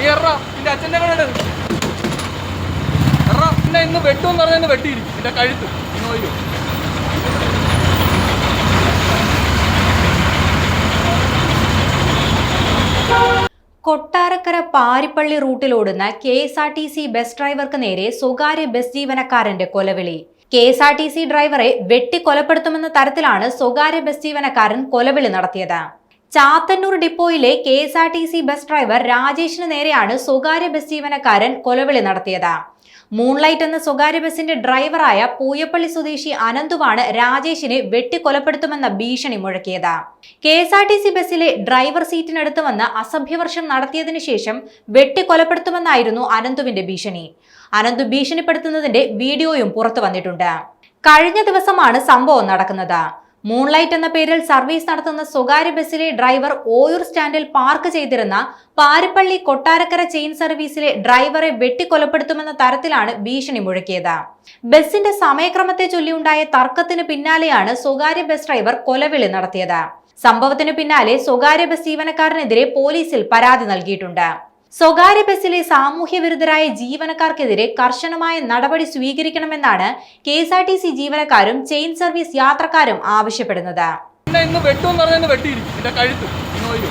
നിന്റെ അച്ഛൻ്റെ കട എന്നെ ഇന്ന് വെട്ടുമെന്ന് പറഞ്ഞ വെട്ടിയിരിക്കും നിന്റെ കഴുത്ത് നോയോ. കൊട്ടാരക്കര പാരിപ്പള്ളി റൂട്ടിലോടുന്ന KSRTC ബസ് ഡ്രൈവർക്ക് നേരെ സ്വകാര്യ ബസ് ജീവനക്കാരന്റെ കൊലവിളി. KSRTC ഡ്രൈവറെ വെട്ടിക്കൊലപ്പെടുത്തുമെന്ന തരത്തിലാണ് സ്വകാര്യ ബസ് ജീവനക്കാരൻ കൊലവിളി നടത്തിയത്. ചാത്തന്നൂർ ഡിപ്പോയിലെ KSRTC ബസ് ഡ്രൈവർ രാജേഷിന് നേരെയാണ് സ്വകാര്യ ബസ് ജീവനക്കാരൻ കൊലവിളി നടത്തിയത്. മൂൺലൈറ്റ് എന്ന സ്വകാര്യ ബസിന്റെ ഡ്രൈവറായ പൂയപ്പള്ളി സ്വദേശി അനന്തുവാണ് രാജേഷിനെ വെട്ടിക്കൊലപ്പെടുത്തുമെന്ന ഭീഷണി മുഴക്കിയത്. KSRTC ബസിലെ ഡ്രൈവർ സീറ്റിനടുത്ത് വന്ന് അസഭ്യവർഷം നടത്തിയതിനു ശേഷം വെട്ടിക്കൊലപ്പെടുത്തുമെന്നായിരുന്നു അനന്തുവിന്റെ ഭീഷണി. അനന്തു ഭീഷണിപ്പെടുത്തുന്നതിന്റെ വീഡിയോയും പുറത്തു വന്നിട്ടുണ്ട്. കഴിഞ്ഞ ദിവസമാണ് സംഭവം നടക്കുന്നത്. മൂൺലൈറ്റ് എന്ന പേരിൽ സർവീസ് നടത്തുന്ന സ്വകാര്യ ബസ്സിലെ ഡ്രൈവർ ഓയൂർ സ്റ്റാൻഡിൽ പാർക്ക് ചെയ്തിരുന്ന പാരിപ്പള്ളി കൊട്ടാരക്കര ചെയിൻ സർവീസിലെ ഡ്രൈവറെ വെട്ടിക്കൊലപ്പെടുത്തുമെന്ന തരത്തിലാണ് ഭീഷണി മുഴക്കിയത്. ബസിന്റെ സമയക്രമത്തെ ചൊല്ലിയുണ്ടായ തർക്കത്തിന് പിന്നാലെയാണ് സ്വകാര്യ ബസ് ഡ്രൈവർ കൊലവിളി നടത്തിയത്. സംഭവത്തിന് പിന്നാലെ സ്വകാര്യ ബസ് ജീവനക്കാരനെതിരെ പോലീസിൽ പരാതി നൽകിയിട്ടുണ്ട്. സ്വകാര്യ ബസ്സിലെ സാമൂഹ്യ വിരുദ്ധരായ ജീവനക്കാർക്കെതിരെ കർശനമായ നടപടി സ്വീകരിക്കണമെന്നാണ് KSRTC ജീവനക്കാരും ചെയിൻ സർവീസ് യാത്രക്കാരും ആവശ്യപ്പെടുന്നത്. ഇന്ന് വെട്ടുമെന്ന് പറഞ്ഞ വെട്ടിയിരിക്കും നിന്റെ കഴുത്ത് നോയോ.